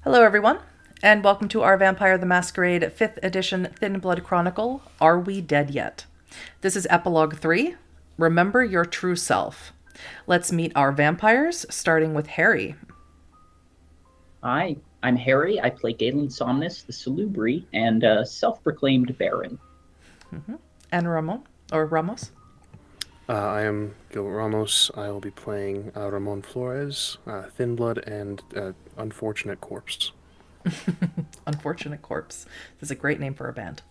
Hello, everyone, and welcome to our Vampire the Masquerade 5th edition Thin Blood Chronicle, Are We Dead Yet? This is Epilogue 3, Remember Your True Self. Let's meet our vampires, starting with Harry. Hi, I'm Harry. I play Galen Somnus, the Salubri, and self-proclaimed Baron. And Ramon, or Ramos. I am Gil Ramos. I will be playing Ramon Flores, Thin Blood, and Unfortunate Corpse. Unfortunate Corpse. This is a great name for a band.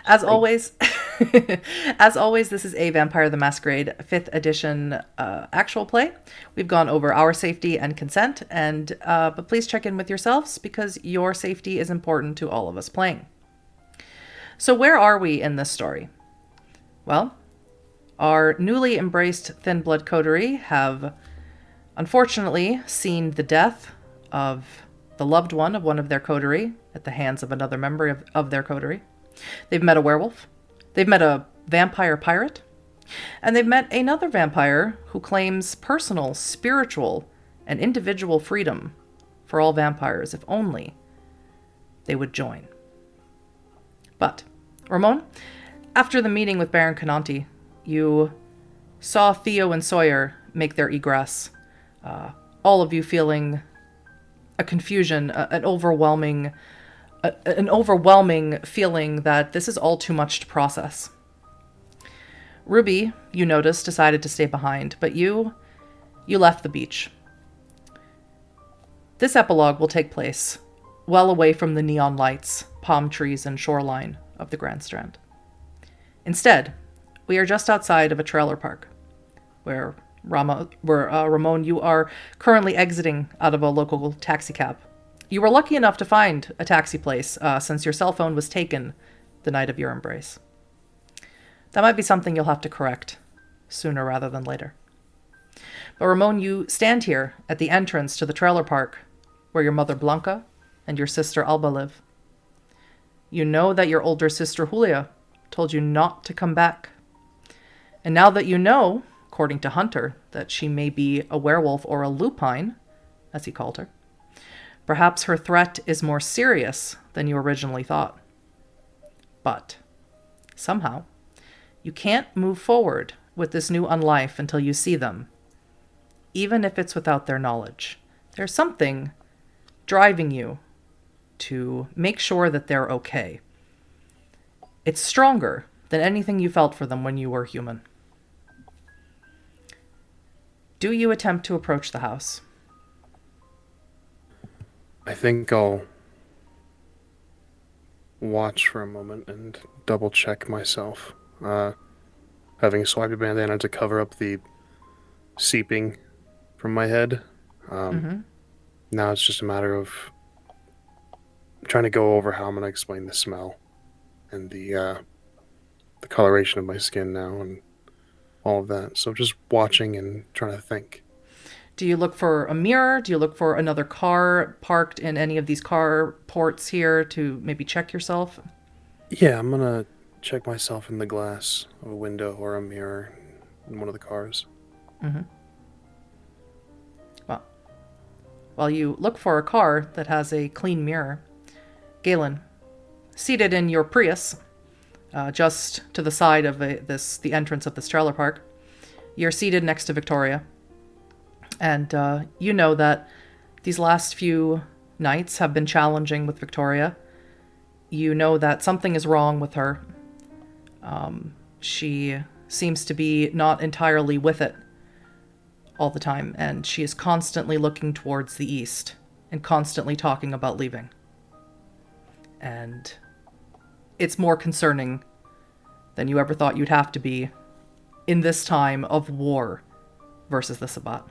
As Great. always, this is a Vampire the Masquerade 5th edition actual play. We've gone over our safety and consent, and but please check in with yourselves because your safety is important to all of us playing. So where are we in this story? Well, our newly embraced Thin Blood coterie have unfortunately seen the death of the loved one of their coterie at the hands of another member of their coterie. They've met a werewolf, they've met a vampire pirate, and they've met another vampire who claims personal, spiritual, and individual freedom for all vampires if only they would join. But, Ramon, after the meeting with Baron Cananti, you saw Theo and Sawyer make their egress, all of you feeling a confusion, an overwhelming feeling that this is all too much to process. Ruby, you noticed, decided to stay behind, but you left the beach. This epilogue will take place well away from the neon lights, palm trees, and shoreline of the Grand Strand. Instead, we are just outside of a trailer park, where Ramon, you are currently exiting out of a local taxi cab. You were lucky enough to find a taxi place since your cell phone was taken the night of your embrace. That might be something you'll have to correct sooner rather than later. But Ramon, you stand here at the entrance to the trailer park where your mother Blanca and your sister Alba live. You know that your older sister Julia told you not to come back. And now that you know, according to Hunter, that she may be a werewolf or a lupine, as he called her, perhaps her threat is more serious than you originally thought. But somehow, you can't move forward with this new unlife until you see them, even if it's without their knowledge. There's something driving you to make sure that they're okay. It's stronger than anything you felt for them when you were human. Do you attempt to approach the house? I think I'll watch for a moment and double check myself. Having swiped a bandana to cover up the seeping from my head. Now it's just a matter of trying to go over how I'm going to explain the smell and the coloration of my skin now and all of that. So just watching and trying to think. Do you look for a mirror? Do you look for another car parked in any of these car ports here to maybe check yourself? Yeah, I'm going to check myself in the glass of a window or a mirror in one of the cars. Well, while you look for a car that has a clean mirror, Galen, seated in your Prius, just to the side of the entrance of this trailer park, you're seated next to Victoria. And you know that these last few nights have been challenging with Victoria. You know that something is wrong with her. She seems to be not entirely with it all the time, and she is constantly looking towards the east and constantly talking about leaving. And it's more concerning than you ever thought you'd have to be in this time of war versus the Sabbat.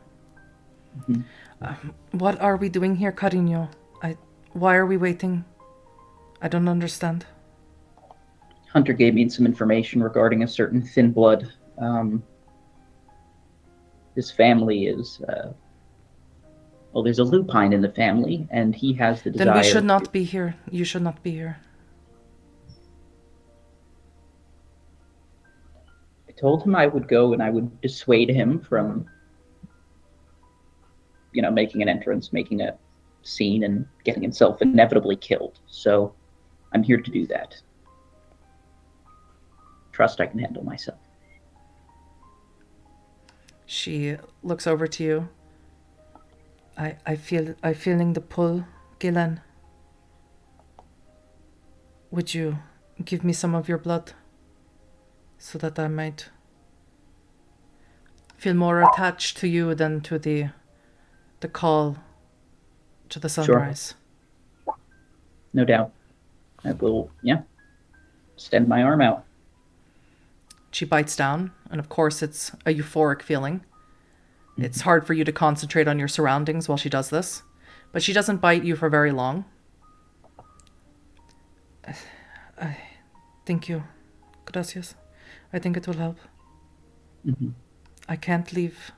What are we doing here, Carino? Why are we waiting? I don't understand. Hunter gave me some information regarding a certain Thin Blood. His family is... well, there's a lupine in the family, and he has the desire... Then we should not be here. You should not be here. I told him I would go and I would dissuade him from, making an entrance, making a scene and getting himself inevitably killed. So I'm here to do that. Trust I can handle myself. She looks over to you. I'm feeling the pull, Galen. Would you give me some of your blood so that I might feel more attached to you than to the call to the sunrise? Sure. No doubt. I will, extend my arm out. She bites down, and of course it's a euphoric feeling. Mm-hmm. It's hard for you to concentrate on your surroundings while she does this, but she doesn't bite you for very long. Thank you. Gracias. I think it will help. Mm-hmm. I can't leave.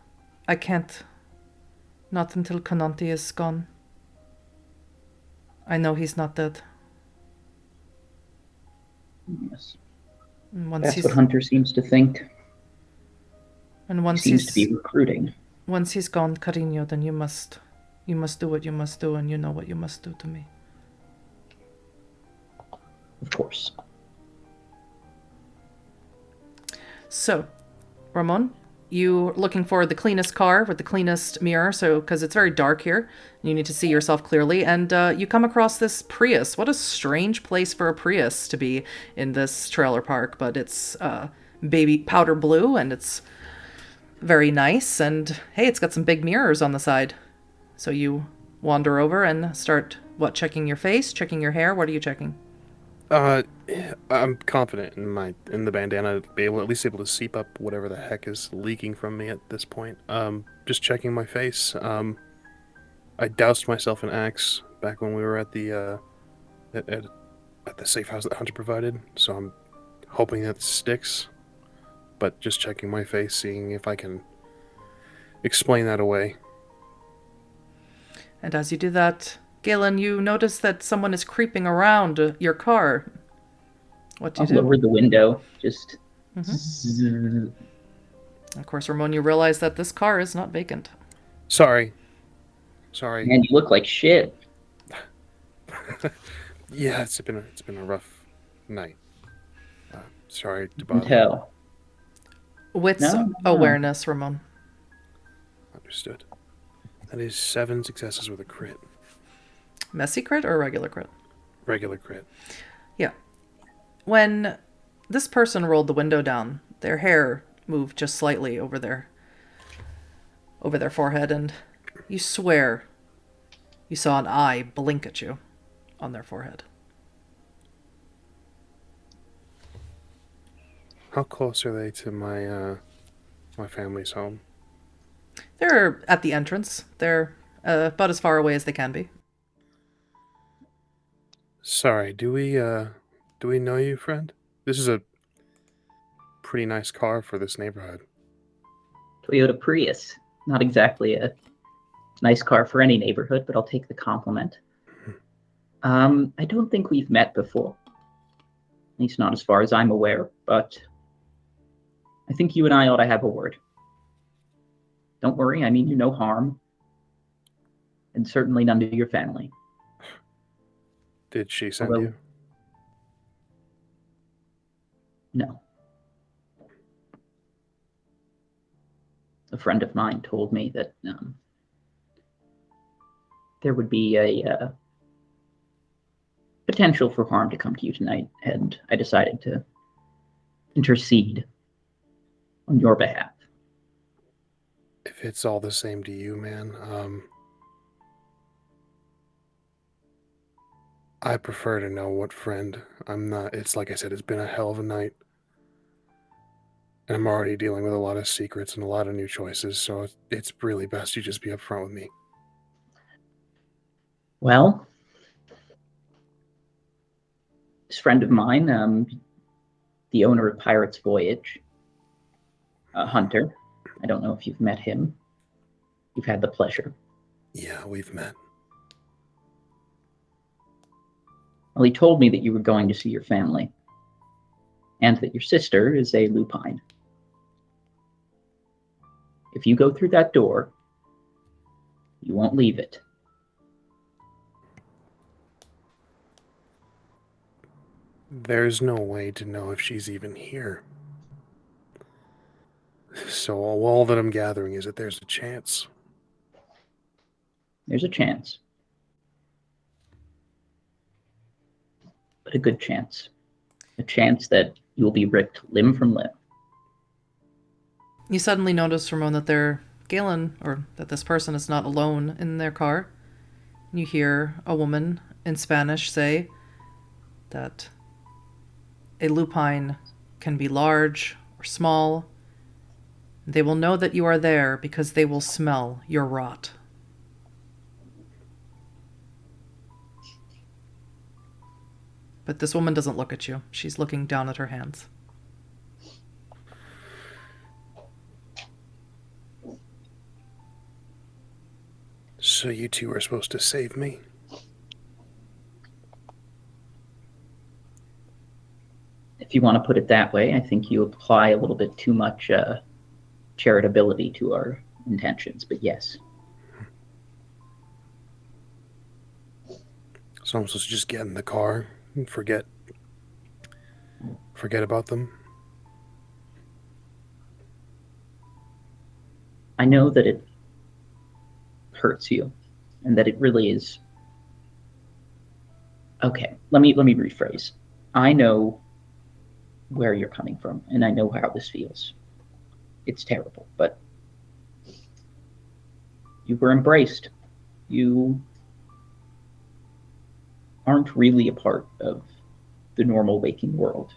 I can't. Not until Canonti is gone. I know he's not dead. Yes. That's what Hunter seems to think. And once he seems to be recruiting. Once he's gone, Carino, then you must do what you must do, and you know what you must do to me. Of course. So, Ramon, you're looking for the cleanest car with the cleanest mirror, so because it's very dark here, you need to see yourself clearly, and you come across this Prius. What a strange place for a Prius to be in this trailer park, but it's baby powder blue, and it's very nice, and hey, it's got some big mirrors on the side. So you wander over and start, checking your face, checking your hair? What are you checking? I'm confident in the bandana, at least able to seep up whatever the heck is leaking from me at this point. Just checking my face. I doused myself in Axe back when we were at the at the safe house that Hunter provided, so I'm hoping that sticks. But just checking my face, seeing if I can explain that away. And as you do that, Galen, you notice that someone is creeping around your car. What do you do? Lower the window, just... Mm-hmm. Of course, Ramon, you realize that this car is not vacant. Sorry. Man, you look like shit. Yeah, it's been a rough night. Sorry to bother. Tell. Wits awareness, Ramon. Understood. That is 7 successes with a crit. Messy crit or regular crit? Regular crit. Yeah. When this person rolled the window down, their hair moved just slightly over their forehead, and you swear you saw an eye blink at you on their forehead. How close are they to my family's home? They're at the entrance. They're about as far away as they can be. Sorry, do we know you, friend? This is a pretty nice car for this neighborhood. Toyota Prius. Not exactly a nice car for any neighborhood, but I'll take the compliment. I don't think we've met before. At least not as far as I'm aware, but I think you and I ought to have a word. Don't worry, I mean you no harm. And certainly none to your family. Did she send you? No. A friend of mine told me that there would be a potential for harm to come to you tonight, and I decided to intercede on your behalf. If it's all the same to you, man, I prefer to know what friend. I'm not. It's like I said, it's been a hell of a night. And I'm already dealing with a lot of secrets and a lot of new choices, so it's really best you just be upfront with me. Well, this friend of mine, the owner of Pirate's Voyage, Hunter. I don't know if you've met him. You've had the pleasure. Yeah, we've met. Well, he told me that you were going to see your family, and that your sister is a lupine. If you go through that door, you won't leave it. There's no way to know if she's even here. So all that I'm gathering is that there's a chance. There's a chance. But a good chance. A chance that you'll be ripped limb from limb. You suddenly notice, Ramon, that Galen, or that this person is not alone in their car. You hear a woman in Spanish say that a lupine can be large or small. They will know that you are there because they will smell your rot. But this woman doesn't look at you. She's looking down at her hands. So you two are supposed to save me? If you want to put it that way, I think you apply a little bit too much charitability to our intentions, but yes. So I'm supposed to just get in the car and forget about them? I know that it hurts you, and that it really is... Okay, let me rephrase. I know where you're coming from, and I know how this feels. It's terrible, but you were embraced. You aren't really a part of the normal waking world.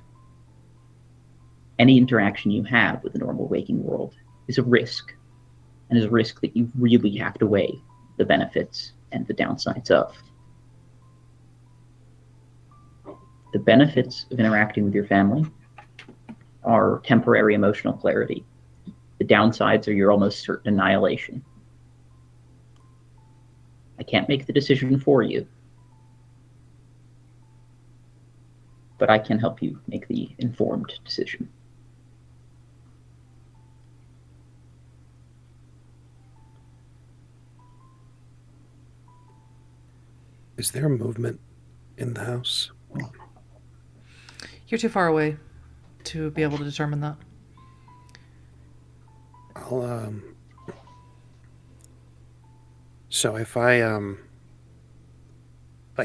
Any interaction you have with the normal waking world is a risk, and is a risk that you really have to weigh the benefits and the downsides of. The benefits of interacting with your family are temporary emotional clarity. The downsides are your almost certain annihilation. I can't make the decision for you, but I can help you make the informed decision. Is there movement in the house? You're too far away to be able to determine that. So if I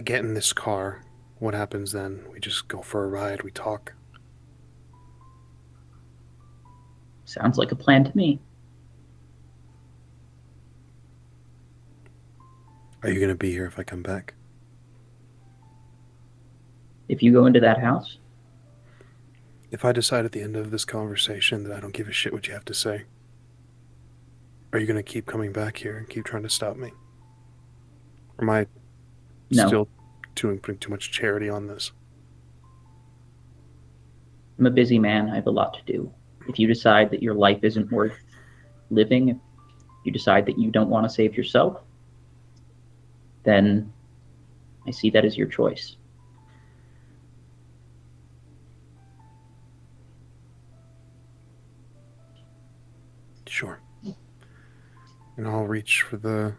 get in this car, what happens then? We just go for a ride, we talk? Sounds like a plan to me. Are you going to be here if I come back? If you go into that house, If I decide at the end of this conversation that I don't give a shit what you have to say, are you going to keep coming back here and keep trying to stop me? Or am I still putting too much charity on this? I'm a busy man. I have a lot to do. If you decide that your life isn't worth living, if you decide that you don't want to save yourself, then I see that as your choice. Sure. And I'll reach for the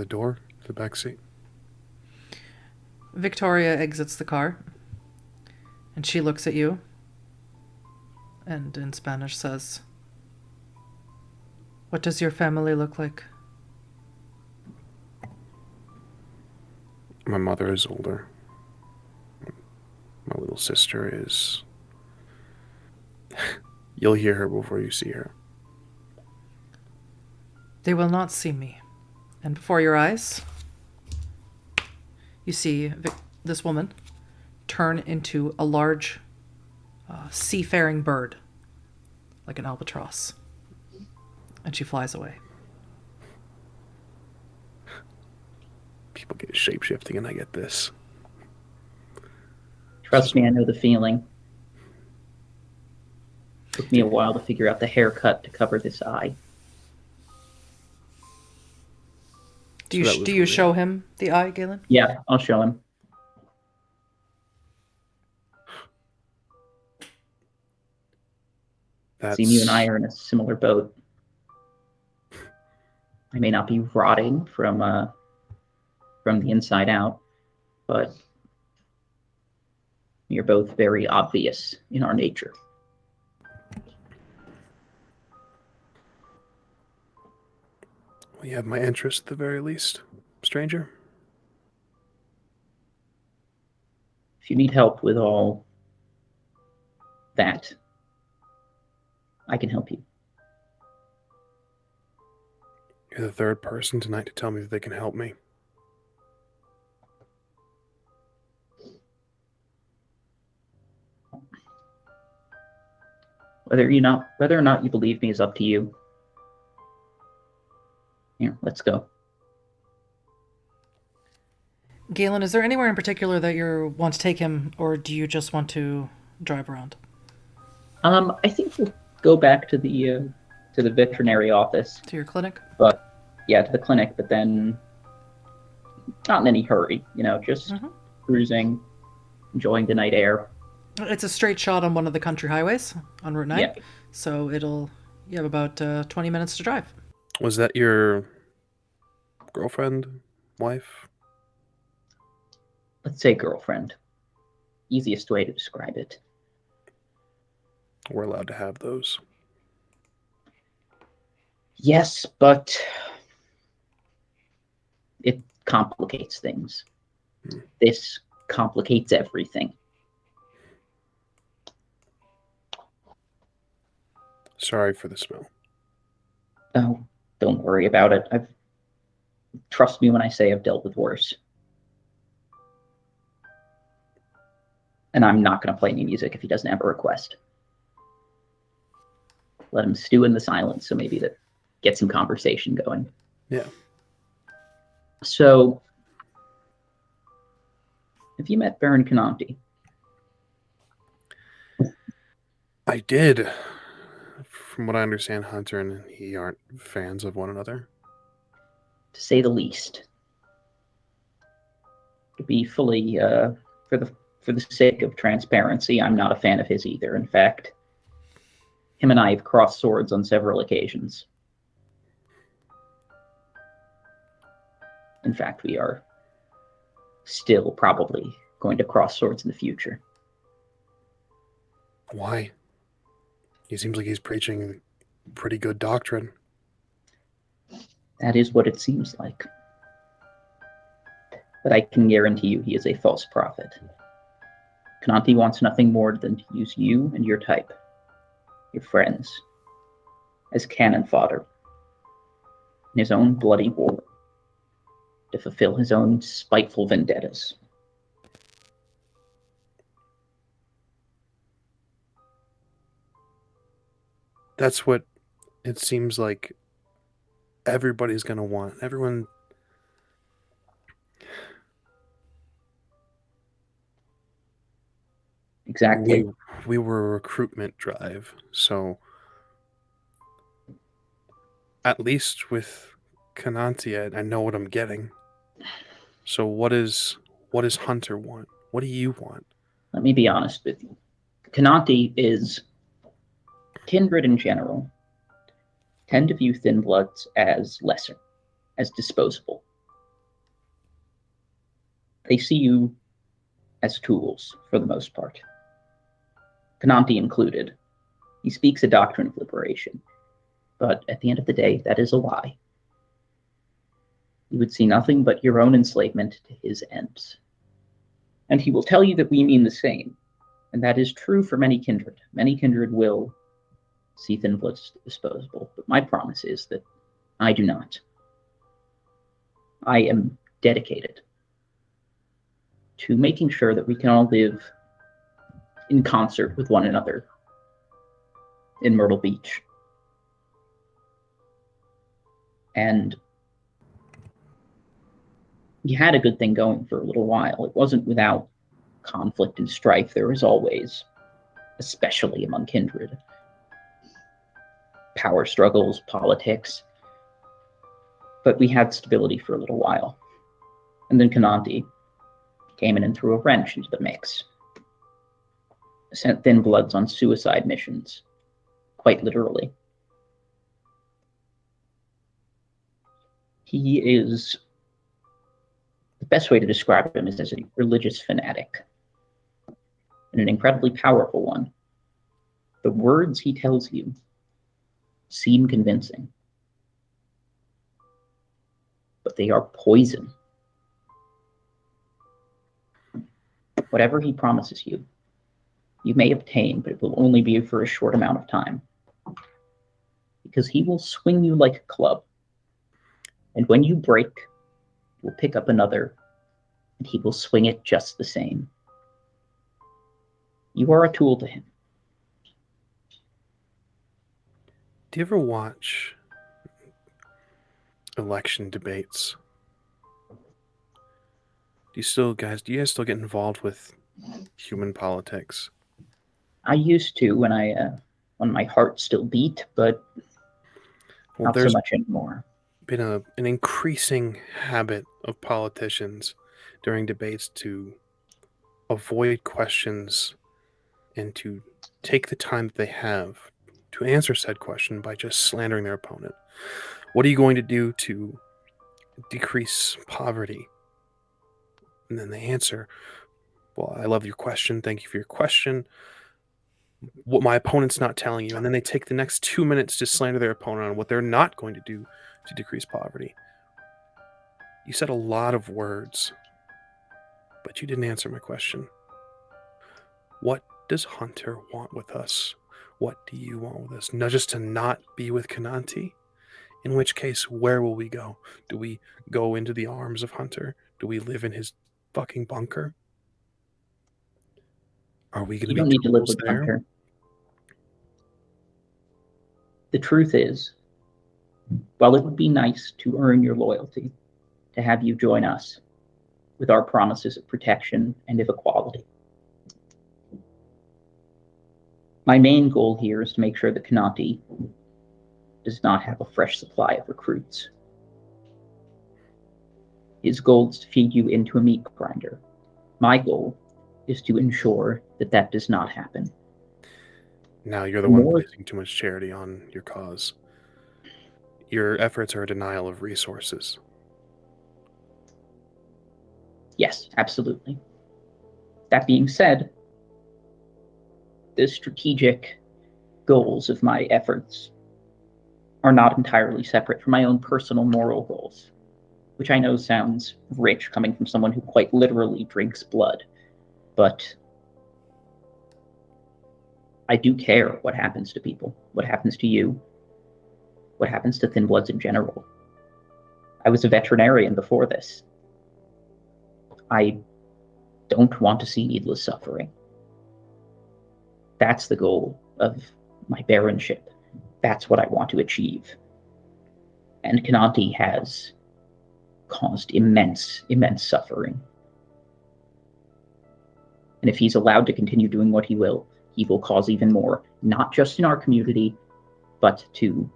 door, the back seat. Victoria exits the car, and she looks at you, and in Spanish says, "What does your family look like?" My mother is older. My little sister is... You'll hear her before you see her. They will not see me. And before your eyes, you see this woman turn into a large seafaring bird, like an albatross. And she flies away. People get shape-shifting and I get this. Trust me, I know the feeling. Took me a while to figure out the haircut to cover this eye. Do you show him the eye, Galen? Yeah, I'll show him. Seeing you and I are in a similar boat. I may not be rotting from the inside out, but We are both very obvious in our nature. Well, you have my interest at the very least, stranger. If you need help with all that, I can help you. You're the third person tonight to tell me that they can help me. Whether or not you believe me is up to you. Here, let's go. Galen, is there anywhere in particular that you want to take him, or do you just want to drive around? I think we'll go back to the veterinary office. To your clinic? But yeah, to the clinic, but then not in any hurry, just cruising, enjoying the night air. It's a straight shot on one of the country highways on Route 9. Yeah. So you have about 20 minutes to drive. Was that your girlfriend, wife? Let's say girlfriend. Easiest way to describe it. We're allowed to have those. Yes, but it complicates things. This complicates everything. Sorry for the smell. Oh, don't worry about it. Trust me when I say I've dealt with worse. And I'm not going to play any music if he doesn't have a request. Let him stew in the silence, so maybe that gets some conversation going. Yeah. So, have you met Baron Cananti? I did. From what I understand, Hunter and he aren't fans of one another. To say the least. To be fully, for the sake of transparency, I'm not a fan of his either. In fact, him and I have crossed swords on several occasions. In fact, we are still probably going to cross swords in the future. Why? He seems like he's preaching pretty good doctrine. That is what it seems like. But I can guarantee you he is a false prophet. Cananti wants nothing more than to use you and your type, your friends, as cannon fodder in his own bloody war to fulfill his own spiteful vendettas. That's what it seems like everybody's going to want. Everyone. Exactly. We were a recruitment drive, so at least with Cananti, I know what I'm getting. So what does Hunter want? What do you want? Let me be honest with you. Cananti is kindred in general tend to view Thin Bloods as lesser, as disposable. They see you as tools, for the most part. Cananti included. He speaks a doctrine of liberation, but at the end of the day, that is a lie. You would see nothing but your own enslavement to his ends. And he will tell you that we mean the same, and that is true for many kindred. Many kindred will see Thin Bloods as disposable, but my promise is that I do not. I am dedicated to making sure that we can all live in concert with one another in Myrtle Beach. And we had a good thing going for a little while. It wasn't without conflict and strife. There was always, especially among kindred, power struggles, politics. But we had stability for a little while. And then Cananti came in and threw a wrench into the mix. Sent Thin Bloods on suicide missions, quite literally. He is, the best way to describe him is as a religious fanatic. and an incredibly powerful one. The words he tells you seem convincing, but they are poison. Whatever he promises you, you may obtain, but it will only be for a short amount of time. Because he will swing you like a club. And when you break, he will pick up another, and he will swing it just the same. You are a tool to him. Do you ever watch election debates? Do you guys still get involved with human politics? I used to when my heart still beat, but not so much anymore. Been an increasing habit of politicians during debates to avoid questions and to take the time that they have to answer said question by just slandering their opponent. What are you going to do to decrease poverty? And then they answer, well, I love your question. Thank you for your question. What my opponent's not telling you. And then they take the next 2 minutes to slander their opponent on what they're not going to do to decrease poverty. You said a lot of words, but you didn't answer my question. What does Hunter want with us? What do you want with us? No, just to not be with Kananti? In which case, where will we go? Do we go into the arms of Hunter? Do we live in his fucking bunker? Are we going to be You don't need to live tools with there? Hunter. The truth is, while it would be nice to earn your loyalty, to have you join us with our promises of protection and of equality, my main goal here is to make sure that Kananti does not have a fresh supply of recruits. His goal is to feed you into a meat grinder. My goal is to ensure that that does not happen. Now you're the one placing too much charity on your cause. Your efforts are a denial of resources. Yes, absolutely. That being said, the strategic goals of my efforts are not entirely separate from my own personal moral goals, which I know sounds rich coming from someone who quite literally drinks blood, but I do care what happens to people, what happens to you, what happens to Thin Bloods in general. I was a veterinarian before this. I don't want to see needless suffering. That's the goal of my baronship. That's what I want to achieve. And Kananti has caused immense suffering. And if he's allowed to continue doing what he will cause even more, not just in our community, but to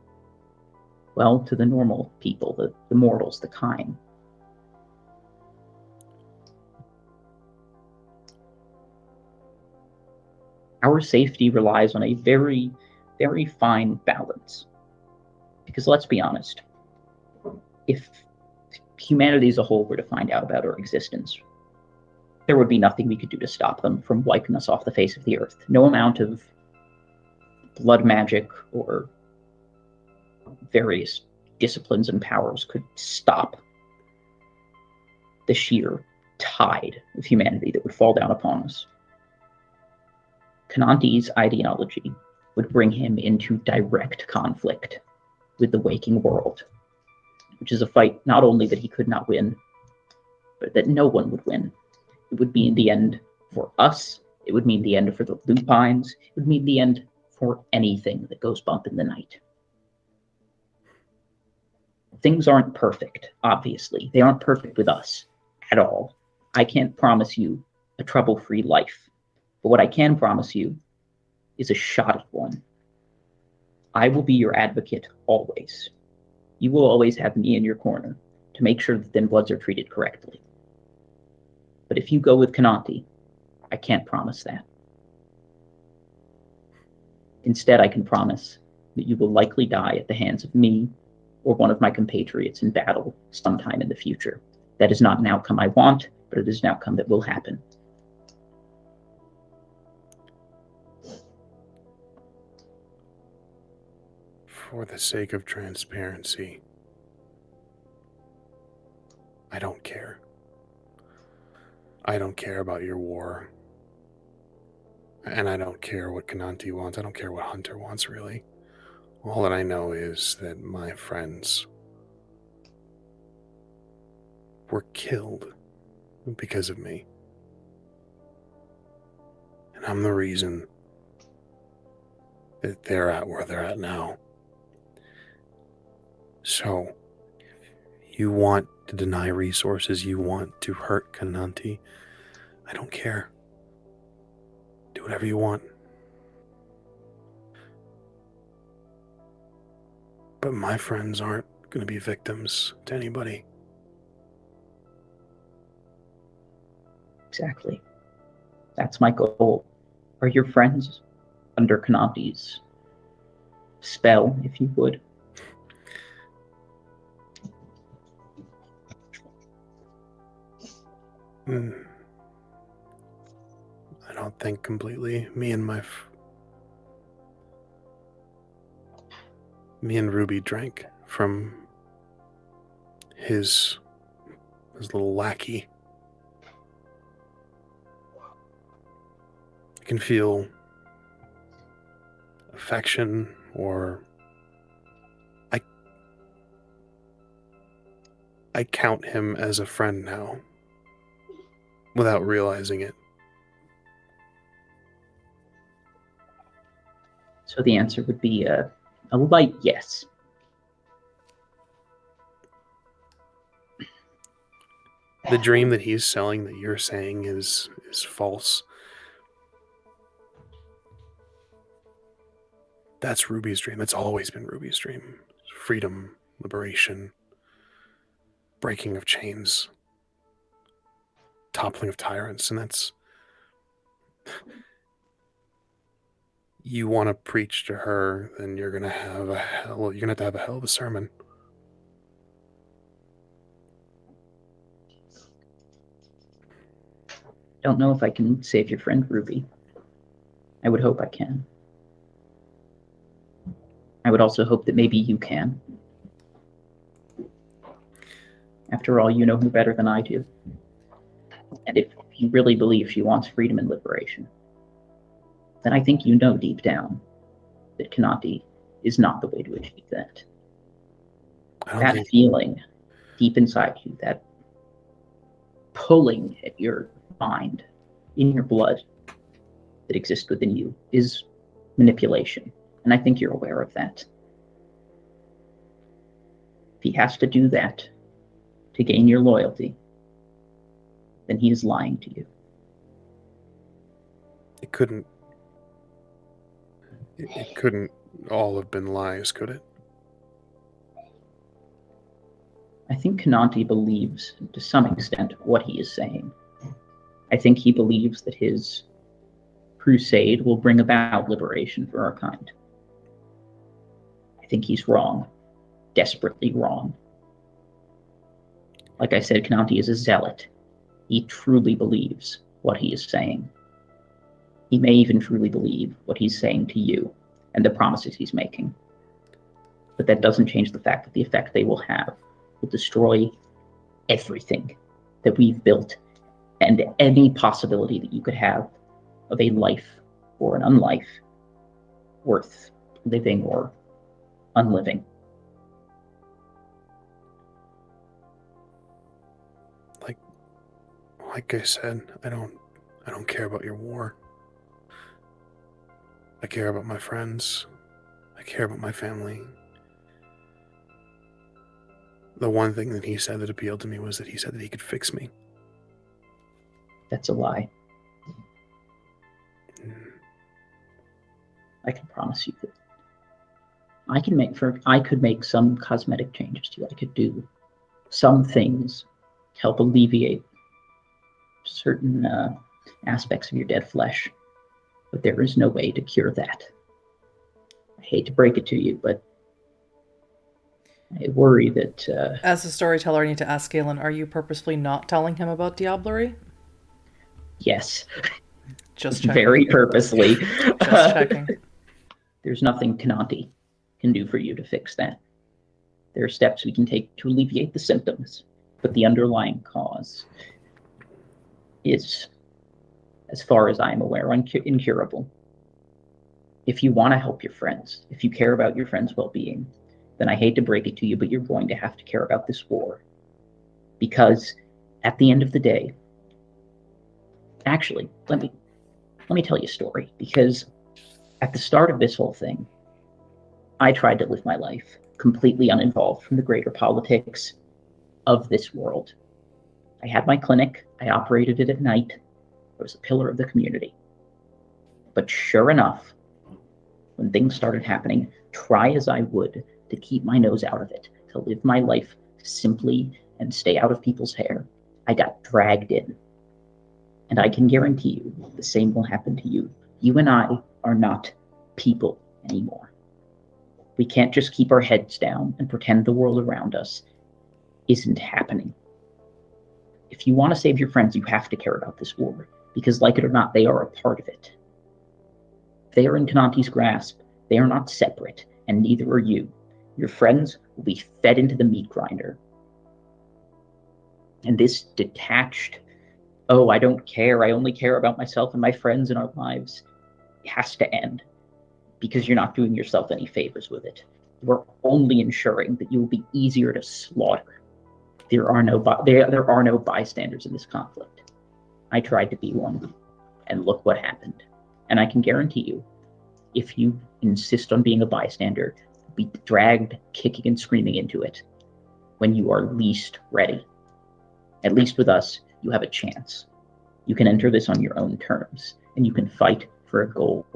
the normal people, the mortals, the kind. Our safety relies on a very, very fine balance. Because let's be honest, if humanity as a whole were to find out about our existence, there would be nothing we could do to stop them from wiping us off the face of the earth. No amount of blood magic or various disciplines and powers could stop the sheer tide of humanity that would fall down upon us. Kananti's ideology would bring him into direct conflict with the waking world, which is a fight not only that he could not win, but that no one would win. It would mean the end for us. It would mean the end for the lupines. It would mean the end for anything that goes bump in the night. Things aren't perfect, obviously. They aren't perfect with us at all. I can't promise you a trouble-free life. But what I can promise you is a shot at one. I will be your advocate always. You will always have me in your corner to make sure that Thin Bloods are treated correctly. But if you go with Kananti, I can't promise that. Instead, I can promise that you will likely die at the hands of me or one of my compatriots in battle sometime in the future. That is not an outcome I want, but it is an outcome that will happen. For the sake of transparency, I don't care. I don't care about your war. And I don't care what Kananti wants. I don't care what Hunter wants, really. All that I know is that my friends were killed because of me. And I'm the reason that they're at where they're at now. So, you want to deny resources, you want to hurt Kananti, I don't care. Do whatever you want. But my friends aren't going to be victims to anybody. Exactly. That's my goal. Are your friends under Kananti's spell, if you would? I don't think completely. Me and Ruby drank from his little lackey. I can feel affection, or I count him as a friend now without realizing it. So the answer would be a light yes. The dream that he's selling that you're saying is false. That's Ruby's dream. That's always been Ruby's dream. Freedom, liberation, breaking of chains, toppling of tyrants, and that's... You want to preach to her, then you're gonna have to have a hell of a sermon. Don't know if I can save your friend Ruby. I would hope I can. I would also hope that maybe you can. After all, you know her better than I do. And if you really believe she wants freedom and liberation, then I think you know deep down that Kananti is not the way to achieve that. That feeling deep inside you, that pulling at your mind, in your blood, that exists within you, is manipulation. And I think you're aware of that. If he has to do that to gain your loyalty, then he is lying to you. It couldn't all have been lies, could it? I think Kananti believes, to some extent, what he is saying. I think he believes that his crusade will bring about liberation for our kind. I think he's wrong. Desperately wrong. Like I said, Kananti is a zealot. He truly believes what he is saying. He may even truly believe what he's saying to you and the promises he's making. But that doesn't change the fact that the effect they will have will destroy everything that we've built and any possibility that you could have of a life or an unlife worth living or unliving. Like I said, I don't care about your war. I care about my friends. I care about my family. The one thing that he said that appealed to me was that he said that he could fix me. That's a lie. I can promise you that I could make some cosmetic changes to you. I could do some things to help alleviate certain aspects of your dead flesh, but there is no way to cure that. I hate to break it to you, but I worry that... As a storyteller, I need to ask Galen, are you purposefully not telling him about diablerie? Yes. Just checking. Very purposely. Just checking. There's nothing Kananti can do for you to fix that. There are steps we can take to alleviate the symptoms, but the underlying cause is, as far as I am aware, incurable. If you want to help your friends, if you care about your friends' well-being, then I hate to break it to you, but you're going to have to care about this war. Because at the end of the day, actually, let me tell you a story, because at the start of this whole thing, I tried to live my life completely uninvolved from the greater politics of this world. I had my clinic, I operated it at night, I was a pillar of the community. But sure enough, when things started happening, try as I would to keep my nose out of it, to live my life simply and stay out of people's hair, I got dragged in. And I can guarantee you the same will happen to you. You and I are not people anymore. We can't just keep our heads down and pretend the world around us isn't happening. If you want to save your friends, you have to care about this war, because like it or not, they are a part of it. They are in Kananti's grasp. They are not separate, and neither are you. Your friends will be fed into the meat grinder. And this detached, oh, I don't care, I only care about myself and my friends and our lives, has to end, because you're not doing yourself any favors with it. You're only ensuring that you will be easier to slaughter. There are no bystanders in this conflict. I tried to be one, and look what happened. And I can guarantee you, if you insist on being a bystander, you'll be dragged kicking and screaming into it when you are least ready. At least with us, you have a chance. You can enter this on your own terms, and you can fight for a goal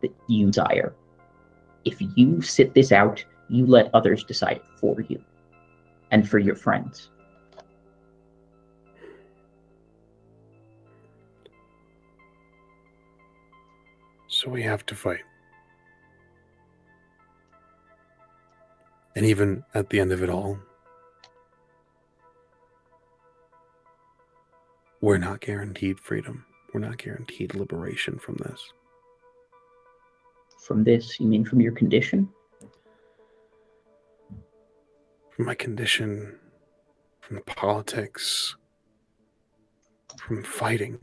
that you desire. If you sit this out, you let others decide it for you and for your friends. So we have to fight. And even at the end of it all, we're not guaranteed freedom. We're not guaranteed liberation from this. From this, you mean from your condition? From my condition, from the politics, from fighting.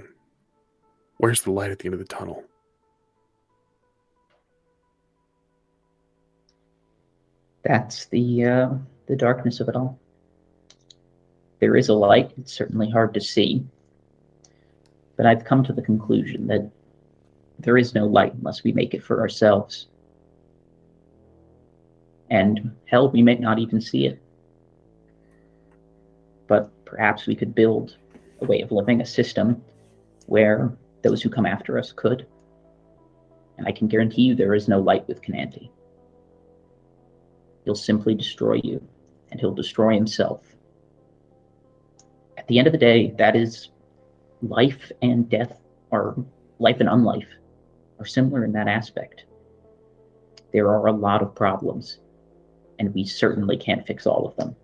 Where's the light at the end of the tunnel? That's the darkness of it all. There is a light. It's certainly hard to see. But I've come to the conclusion that there is no light unless we make it for ourselves. And hell, we may not even see it. But perhaps we could build a way of living, a system where those who come after us could. And I can guarantee you there is no light with Kananti. He'll simply destroy you, and he'll destroy himself. At the end of the day, that is life and death, or life and unlife, are similar in that aspect. There are a lot of problems, and we certainly can't fix all of them.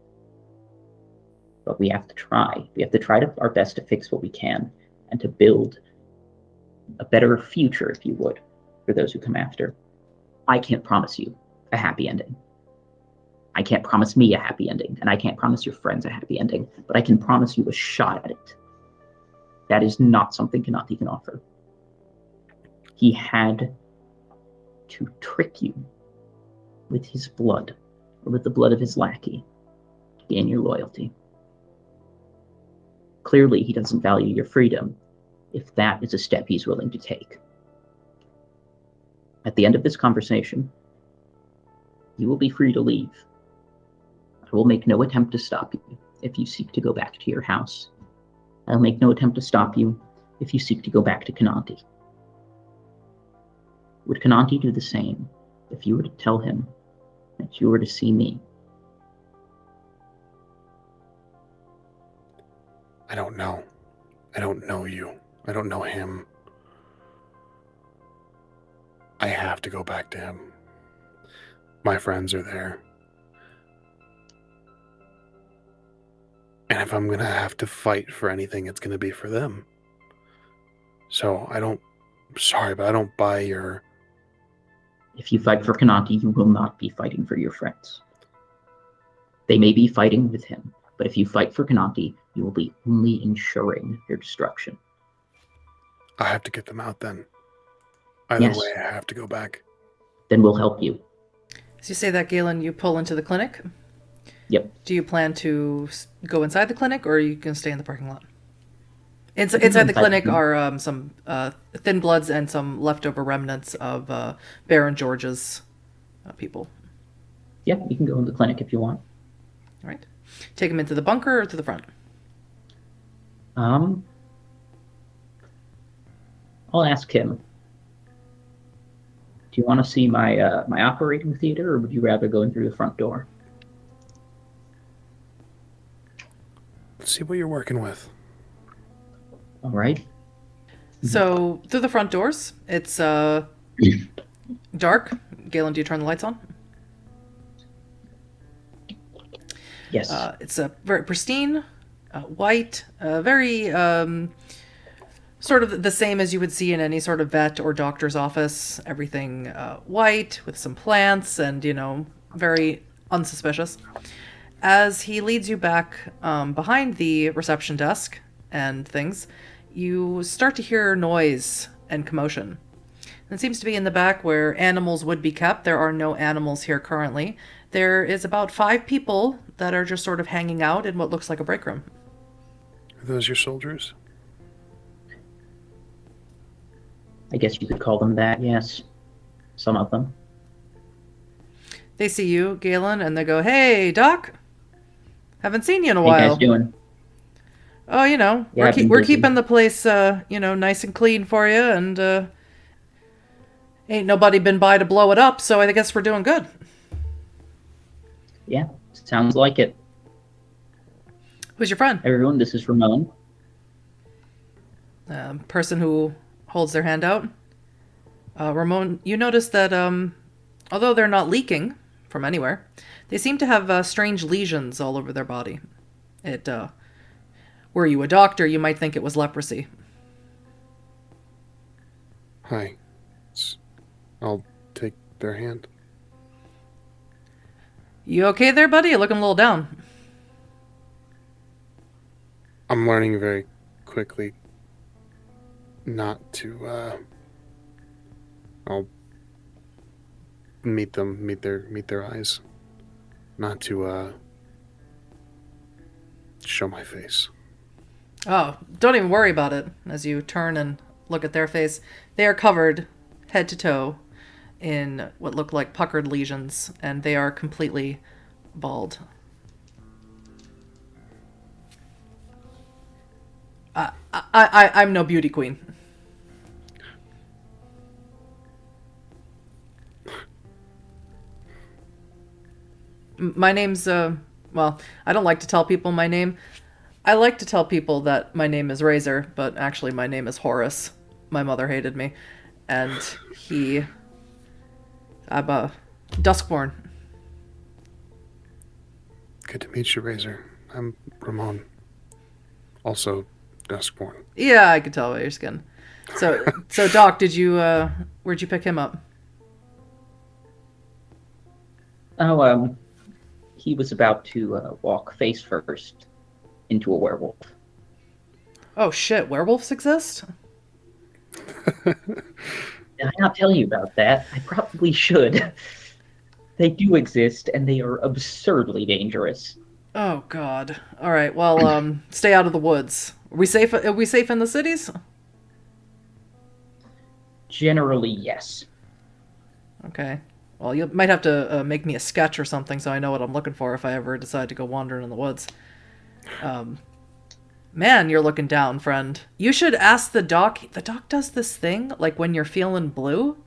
But we have to try. We have to try our best to fix what we can, and to build a better future, if you would, for those who come after. I can't promise you a happy ending. I can't promise me a happy ending, and I can't promise your friends a happy ending, but I can promise you a shot at it. That is not something Kananti can offer. He had to trick you with his blood, or with the blood of his lackey, to gain your loyalty. Clearly, he doesn't value your freedom, if that is a step he's willing to take. At the end of this conversation, you will be free to leave. I will make no attempt to stop you if you seek to go back to your house. I'll make no attempt to stop you if you seek to go back to Kananti. Would Kananti do the same if you were to tell him that you were to see me? I don't know. I don't know you. I don't know him. I have to go back to him. My friends are there. And if I'm going to have to fight for anything, it's going to be for them. So sorry, but I don't buy your If you fight for Kanati, you will not be fighting for your friends. They may be fighting with him, but if you fight for Kanati, you will be only ensuring their destruction. I have to get them out then. Either Yes. way, I have to go back. Then we'll help you. As you say that, Galen, you pull into the clinic. Yep. Do you plan to go inside the clinic, or are you going to stay in the parking lot? Inside the clinic are some Thin Bloods and some leftover remnants of Baron George's people. Yeah, you can go in the clinic if you want. All right. Take them into the bunker or to the front? I'll ask him. Do you want to see my my operating theater, or would you rather go in through the front door? Let's see what you're working with. All right. So through the front doors, it's dark. Galen, do you turn the lights on? Yes. It's a very pristine, white, very sort of the same as you would see in any sort of vet or doctor's office. Everything white with some plants and, very unsuspicious. As he leads you back behind the reception desk and things, you start to hear noise and commotion. It seems to be in the back where animals would be kept. There are no animals here currently. There is about 5 people that are just sort of hanging out in what looks like a break room. Are those your soldiers? I guess you could call them that, yes. Some of them. They see you, Galen, and they go, "Hey, Doc. Haven't seen you in a How you while." guys doing? Oh, Yeah, we're busy. keeping the place, nice and clean for you, and ain't nobody been by to blow it up, so I guess we're doing good. Yeah, sounds like it. Who's your friend? Everyone, this is Ramon. Person who holds their hand out. Ramon, you notice that although they're not leaking from anywhere, they seem to have strange lesions all over their body. Were you a doctor, you might think it was leprosy. Hi. I'll take their hand. You okay there, buddy? You're looking a little down. I'm learning very quickly not to, I'll meet their eyes. Not to, show my face. Oh, don't even worry about it. As you turn and look at their face, they are covered head to toe in what look like puckered lesions, and they are completely bald. I'm no beauty queen. My name's, well, I don't like to tell people my name. I like to tell people that my name is Razor, but actually my name is Horace. My mother hated me. And I'm a Duskborn. Good to meet you, Razor. I'm Ramon. Also Duskborn. Yeah, I could tell by your skin. So Doc, where'd you pick him up? Oh, he was about to walk face first into a werewolf. Oh shit, werewolves exist? Did I not tell you about that? I probably should. They do exist, and they are absurdly dangerous. Oh god. All right. Well, stay out of the woods. Are we safe in the cities? Generally, yes. Okay. Well, you might have to make me a sketch or something so I know what I'm looking for if I ever decide to go wandering in the woods. Man, you're looking down, friend. You should ask the doc. The doc does this thing, like when you're feeling blue.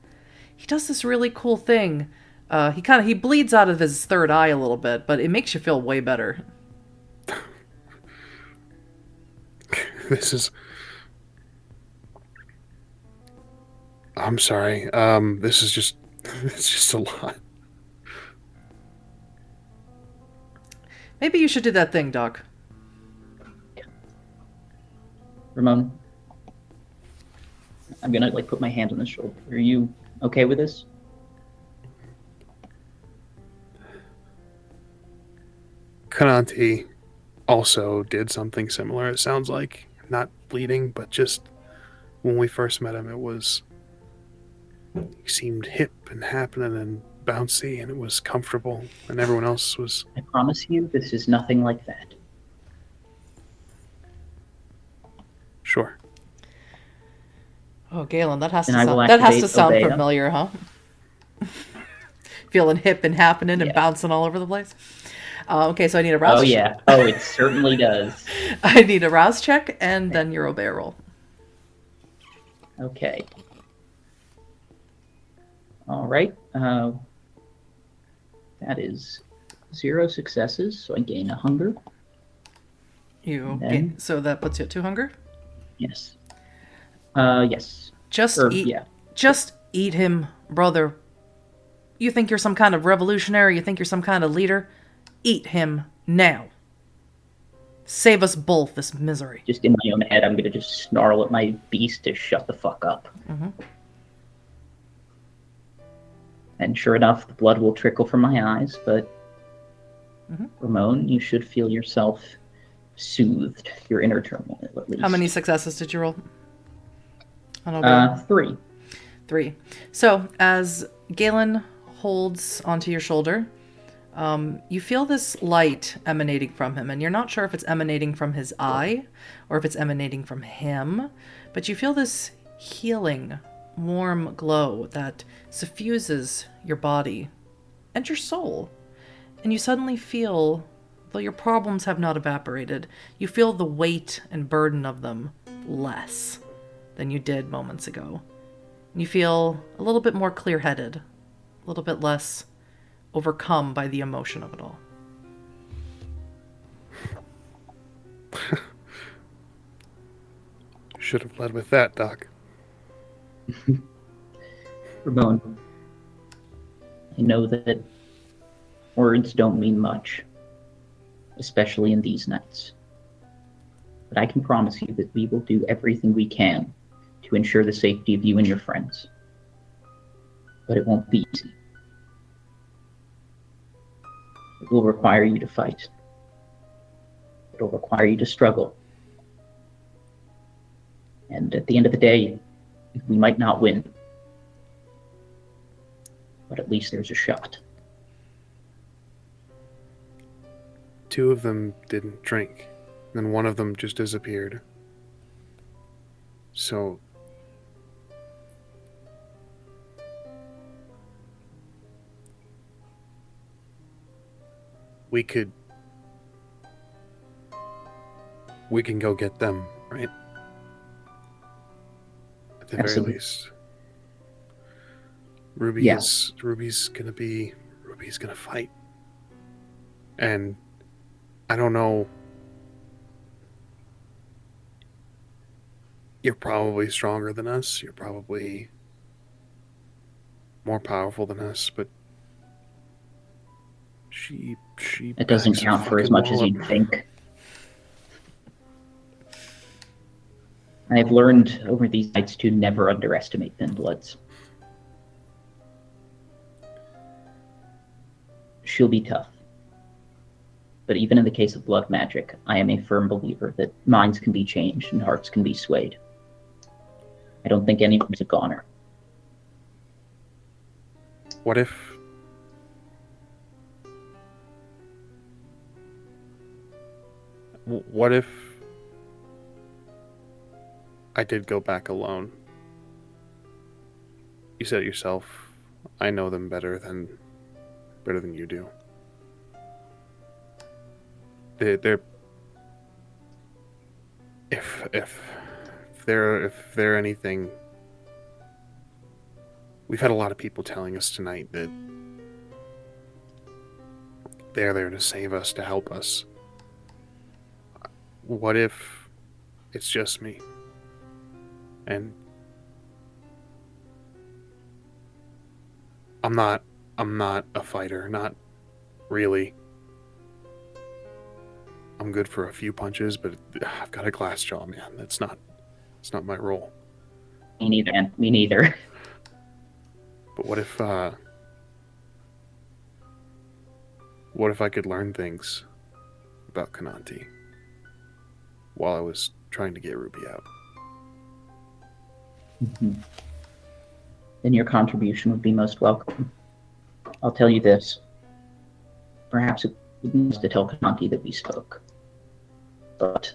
He does this really cool thing. He bleeds out of his third eye a little bit, but it makes you feel way better. This is... I'm sorry. This is just... It's just a lot. Maybe you should do that thing, Doc. Ramon, I'm gonna put my hand on his shoulder. Are you okay with this? Kananti also did something similar, it sounds like. Not bleeding, but just when we first met him, he seemed hip and happening and bouncy, and it was comfortable, and everyone else was... I promise you, this is nothing like that. Sure. Oh, Galen, that has And I will to sound activate Obea. familiar, huh? Feeling hip and happening and Yeah. bouncing all over the place. Okay, so I need a rouse. Oh, yeah. Oh, it certainly does. I need a rouse check and then your obey roll. Okay. All right. That is 0 successes, so I gain a hunger. Then- So that puts you at 2 hunger. Yes. Yes. Just eat. Yeah. Just eat him, brother. You think you're some kind of revolutionary? You think you're some kind of leader? Eat him now. Save us both this misery. Just in my own head, I'm gonna just snarl at my beast to shut the fuck up. Mm-hmm. And sure enough, the blood will trickle from my eyes, but Mhm. Ramon, you should feel yourself soothed, your inner turmoil at least. How many successes did you roll? On obey? 3. 3. So, as Galen holds onto your shoulder, you feel this light emanating from him, and you're not sure if it's emanating from his eye or if it's emanating from him, but you feel this healing, warm glow that suffuses your body and your soul. And you suddenly feel, though your problems have not evaporated, you feel the weight and burden of them less than you did moments ago. You feel a little bit more clear-headed, a little bit less overcome by the emotion of it all. Should have led with that, Doc. Ramon, I know that words don't mean much, especially in these nights. But I can promise you that we will do everything we can to ensure the safety of you and your friends. But it won't be easy. It will require you to fight. It will require you to struggle. And at the end of the day, we might not win. But at least there's a shot. 2 of them didn't drink. Then one of them just disappeared. So... we can go get them, right? At the Absolutely. very least. Ruby's gonna fight. And I don't know. You're probably stronger than us. You're probably more powerful than us, but she It doesn't backs her count for as fucking much as wall you'd up. think. I have learned over these nights to never underestimate Thin Bloods. She'll be tough. But even in the case of blood magic, I am a firm believer that minds can be changed and hearts can be swayed. I don't think anyone's a goner. What if I did go back alone? You said it yourself. I know them better than you do. They're if they're anything, we've had a lot of people telling us tonight that they're there to save us, to help us. What if it's just me? And I'm not a fighter, not really. I'm good for a few punches, but I've got a glass jaw, man. It's not my role. Me neither, man. Me neither. But what if I could learn things about Kananti while I was trying to get Ruby out. Mm-hmm. Then your contribution would be most welcome. I'll tell you this. Perhaps it needs to tell Kananti that we spoke. But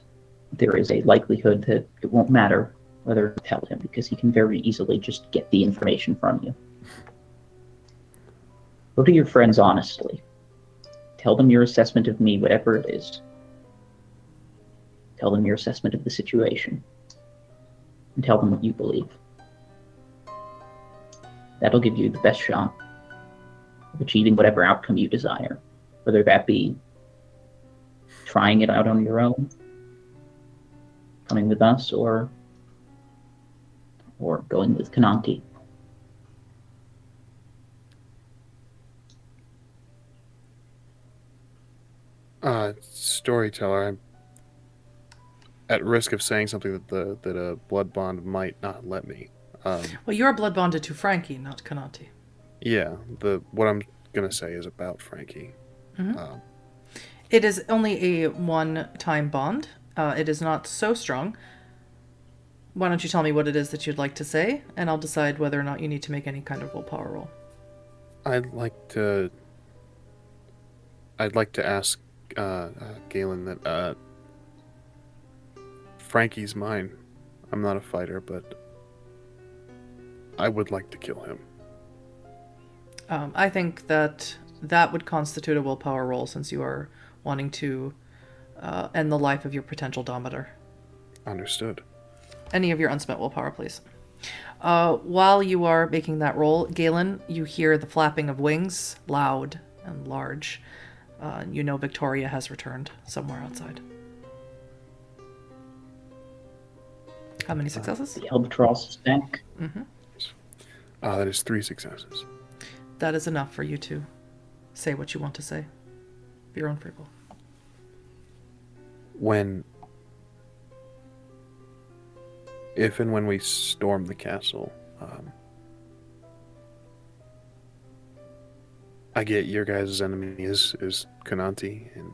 there is a likelihood that it won't matter whether to tell him, because he can very easily just get the information from you. Go to your friends honestly. Tell them your assessment of me, whatever it is. Tell them your assessment of the situation. And tell them what you believe. That'll give you the best shot of achieving whatever outcome you desire, whether that be trying it out on your own, coming with us, or going with Kananti. Storyteller, I'm at risk of saying something that a blood bond might not let me. Well, you're blood bonded to Frankie, not Kananti. Yeah, what I'm gonna say is about Frankie. Mm-hmm. It is only a one-time bond. It is not so strong. Why don't you tell me what it is that you'd like to say, and I'll decide whether or not you need to make any kind of willpower roll. I'd like to ask Galen that Frankie's mine. I'm not a fighter, but I would like to kill him. I think that would constitute a willpower roll, since you are wanting to end the life of your potential dominator. Understood. Any of your unspent willpower, please. While you are making that roll, Galen, you hear the flapping of wings, loud and large. You know Victoria has returned somewhere outside. How many successes? The albatross is back. Mm-hmm. That is 3 successes. That is enough for you to say what you want to say. Of your own free will. If and when we storm the castle, I get your guys' enemy is Kananti, and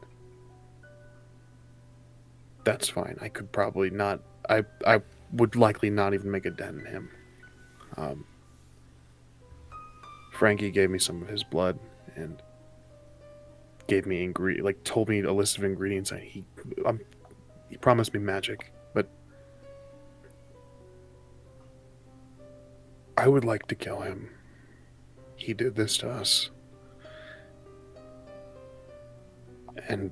that's fine. I could probably not. I would likely not even make a dent in him. Frankie gave me some of his blood and gave me told me a list of ingredients. He promised me magic, but I would like to kill him. He did this to us. And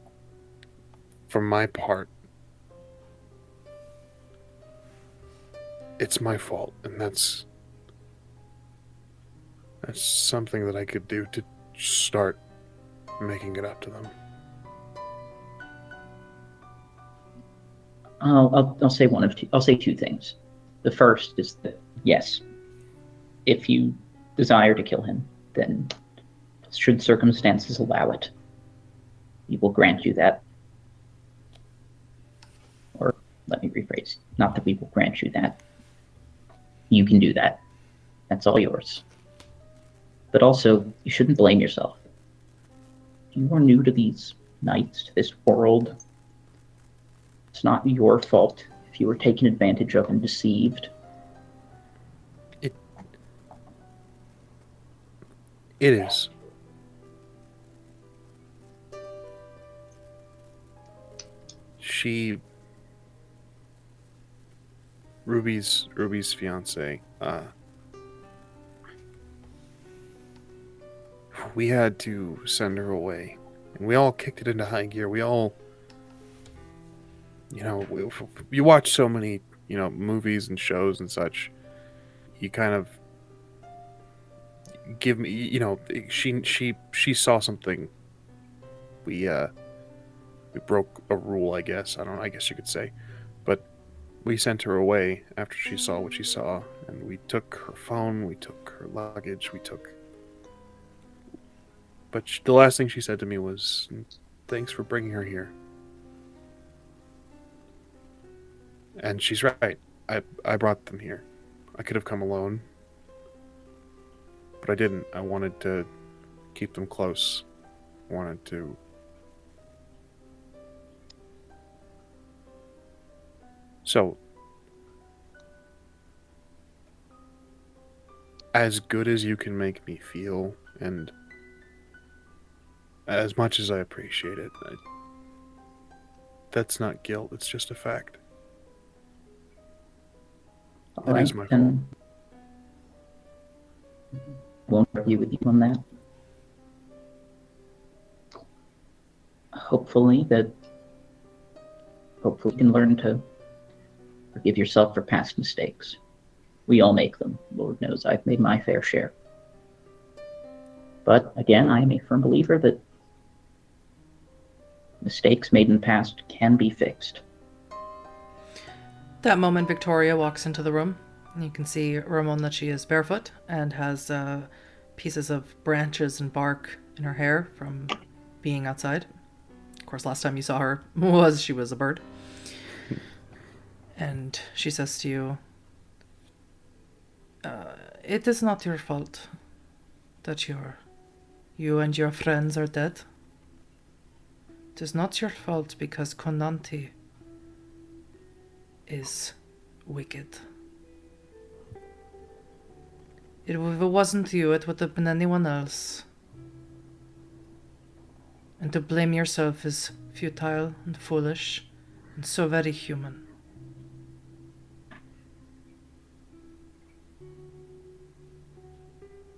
for my part, it's my fault, and that's something that I could do to start making it up to them. I'll say one of two. I'll say two things. The first is that, yes, if you desire to kill him, then should circumstances allow it, we will grant you that. Or let me rephrase, not that we will grant you that. You can do that. That's all yours. But also, you shouldn't blame yourself. You are new to these nights, to this world. It's not your fault if you were taken advantage of and deceived. It is. Ruby's fiance, we had to send her away, and we all kicked it into high gear. We all, you watch so many, movies and shows and such. You kind of give me, she saw something. We broke a rule, I guess. I guess you could say, but we sent her away after she saw what she saw, and we took her phone, we took her luggage, but the last thing she said to me was, "Thanks for bringing her here." And she's right. I brought them here. I could have come alone, but I didn't. I wanted to keep them close. I wanted to So, as good as you can make me feel, and as much as I appreciate it, that's not guilt, it's just a fact. All It right, is my fault. then won't argue with you on that. Hopefully you can learn to forgive yourself for past mistakes. We all make them. Lord knows I've made my fair share. But again, I am a firm believer that mistakes made in the past can be fixed. That moment, Victoria walks into the room. You can see Ramon that she is barefoot and has pieces of branches and bark in her hair from being outside. Of course, last time you saw her she was a bird. And she says to you, it is not your fault that you and your friends are dead. It is not your fault because Konanti is wicked. If it wasn't you, it would have been anyone else. And to blame yourself is futile and foolish and so very human.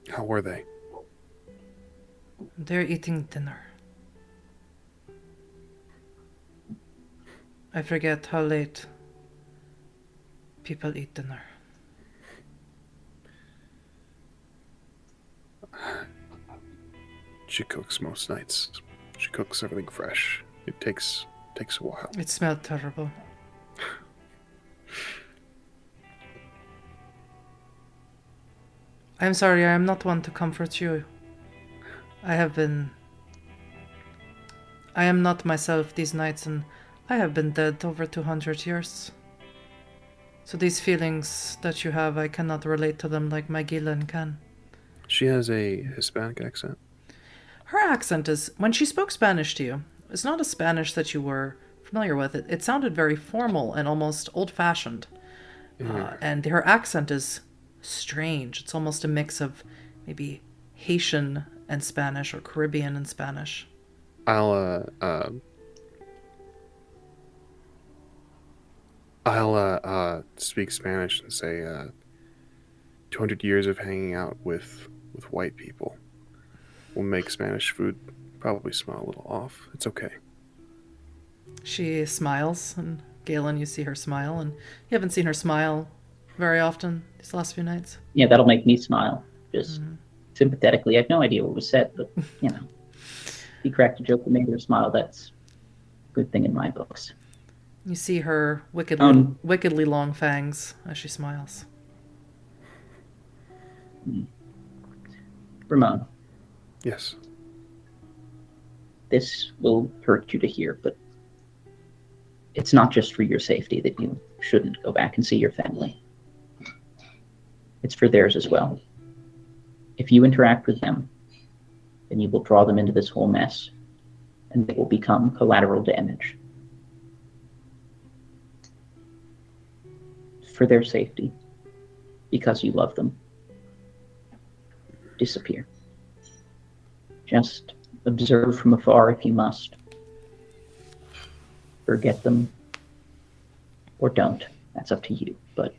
How were they? They're eating dinner. I forget how late people eat dinner. She cooks most nights. She cooks everything fresh. It takes a while. It smelled terrible. I'm sorry, I am not one to comfort you. I am not myself these nights, and I have been dead over 200 years. So these feelings that you have, I cannot relate to them like my Galen can. She has a Hispanic accent. Her accent is, when she spoke Spanish to you, it's not a Spanish that you were familiar with. It sounded very formal and almost old-fashioned. And her accent is strange. It's almost a mix of maybe Haitian and Spanish or Caribbean and Spanish. I'll speak Spanish and say 200 years of hanging out with white people will make Spanish food probably smell a little off. It's okay. She smiles, and Galen, you see her smile, and you haven't seen her smile very often these last few nights. Yeah, that'll make me smile. Just sympathetically. I have no idea what was said, but, you know, if you cracked a joke that made her smile, that's a good thing in my books. You see her wickedly long fangs as she smiles. Ramon. Yes. This will hurt you to hear, but it's not just for your safety that you shouldn't go back and see your family. It's for theirs as well. If you interact with them, then you will draw them into this whole mess, and it will become collateral damage. For their safety, because you love them, disappear. Just observe from afar if you must. Forget them, or don't. That's up to you, but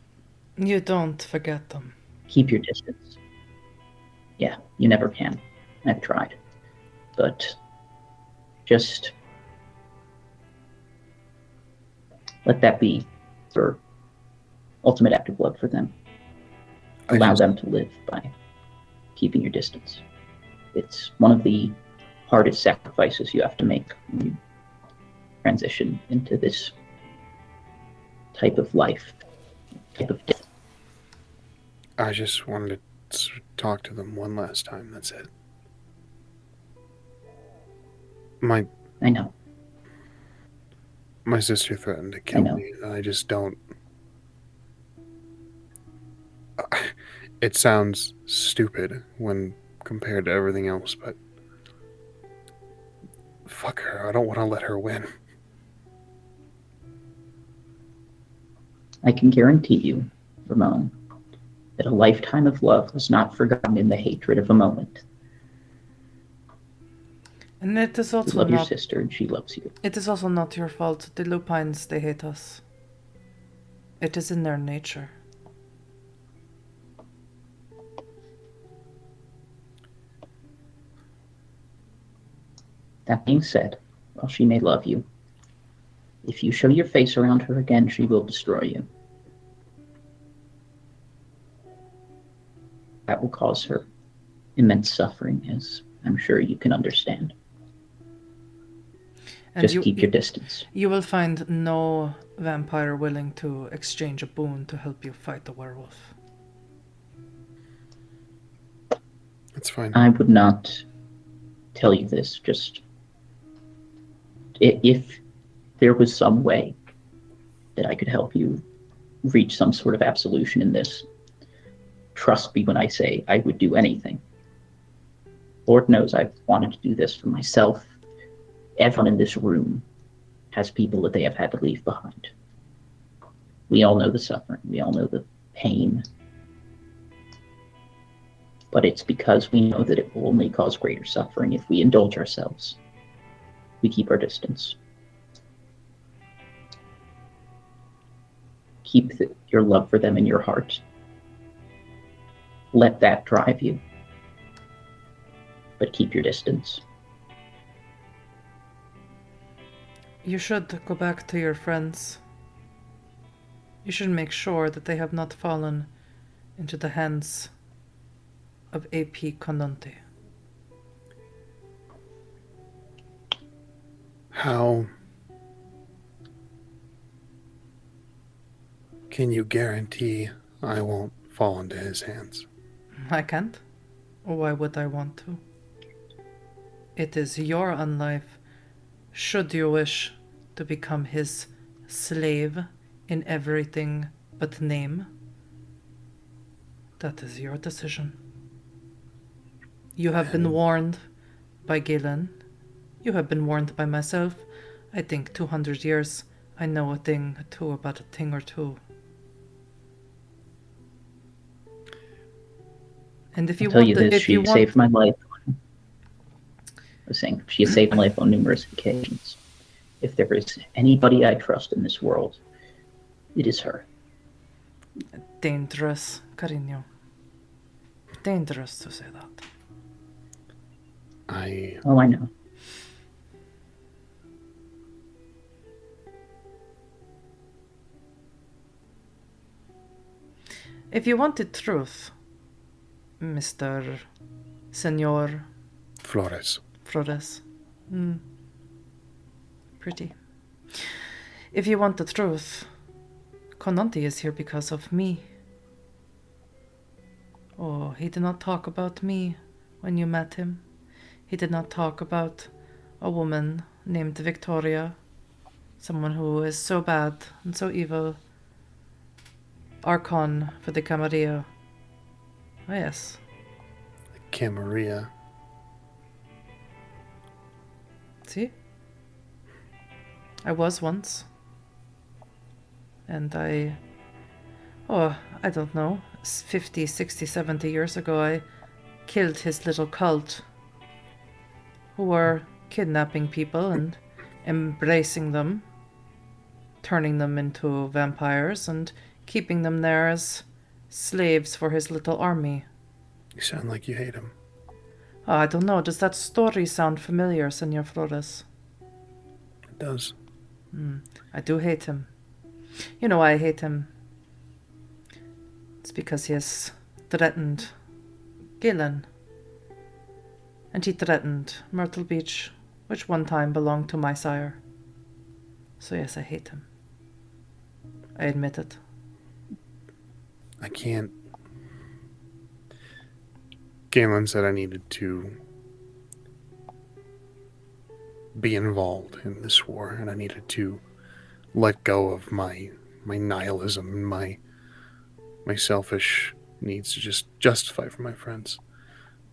You don't forget them. keep your distance. Yeah, you never can. I've tried. But just let that be your ultimate act of love for them. Allow them to live by keeping your distance. It's one of the hardest sacrifices you have to make when you transition into this type of life, type of death. I just wanted to talk to them one last time. That's it. I know. My sister threatened to kill me, and I just don't. It sounds stupid when compared to everything else, but fuck her. I don't want to let her win. I can guarantee you, Ramon, that a lifetime of love was not forgotten in the hatred of a moment. And it is You also love your not... sister and she loves you. It is also not your fault. The lupines, they hate us. It is in their nature. That being said, while she may love you, if you show your face around her again, she will destroy you. That will cause her immense suffering, as I'm sure you can understand. And just keep your distance. You will find no vampire willing to exchange a boon to help you fight the werewolf. That's fine. I would not tell you this, just if there was some way that I could help you reach some sort of absolution in this, trust me when I say I would do anything. Lord knows I've wanted to do this for myself. Everyone in this room has people that they have had to leave behind. We all know the suffering. We all know the pain. But it's because we know that it will only cause greater suffering if we indulge ourselves. We keep our distance. Keep your love for them in your heart. Let that drive you. But keep your distance. You should go back to your friends. You should make sure that they have not fallen into the hands of A.P. Conante. How can you guarantee I won't fall into his hands? I can't. Why would I want to? It is your unlife, should you wish to become his slave in everything but name. That is your decision. You have been warned by Galen. You have been warned by myself. I think 200 years, I know a thing or two about a thing or two. And if you I'll tell want you the, this, if you she want, saved my life. I was saying, she has saved my life on numerous occasions. If there is anybody I trust in this world, it is her. Dangerous, cariño. Dangerous to say that. Oh, I know. If you wanted truth, Mr. Senor Flores. Pretty. If you want the truth, Conante is here because of me. Oh, he did not talk about me when you met him. He did not talk about a woman named Victoria, someone who is so bad and so evil. Archon for the Camarilla. Oh, yes. Camarilla. See? I was once. And I don't know, 50, 60, 70 years ago, I killed his little cult who were kidnapping people and embracing them, turning them into vampires and keeping them there as slaves for his little army. You sound like you hate him. Oh, I don't know. Does that story sound familiar, Senor Flores? It does. I do hate him. You know why I hate him? It's because he has threatened Galen. And he threatened Myrtle Beach, which one time belonged to my sire. So yes, I hate him. I admit it. I can't. Galen said I needed to be involved in this war, and I needed to let go of my nihilism and my selfish needs to just justify for my friends.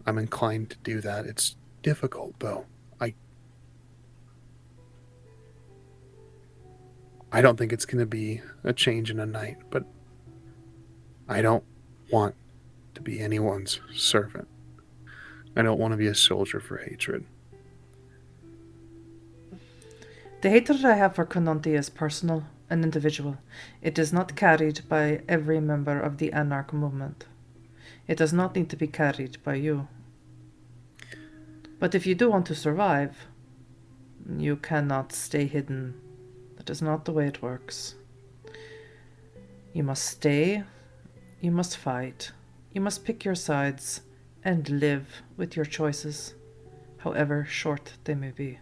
I'm inclined to do that. It's difficult, though. I don't think it's going to be a change in a night, but I don't want to be anyone's servant. I don't want to be a soldier for hatred. The hatred I have for Kononti is personal and individual. It is not carried by every member of the Anarch movement. It does not need to be carried by you. But if you do want to survive, you cannot stay hidden. That is not the way it works. You must stay, you must fight, you must pick your sides, and live with your choices, however short they may be.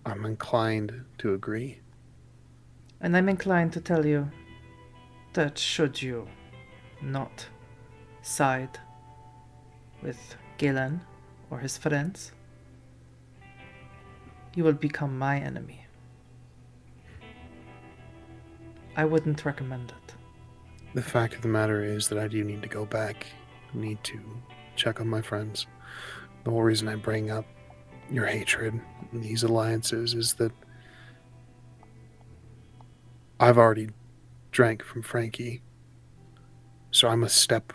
I'm inclined to agree. And I'm inclined to tell you that should you not side with Galen or his friends, you will become my enemy. I wouldn't recommend it. The fact of the matter is that I do need to go back. I need to check on my friends. The whole reason I bring up your hatred and these alliances is that I've already drank from Frankie, so I'm a step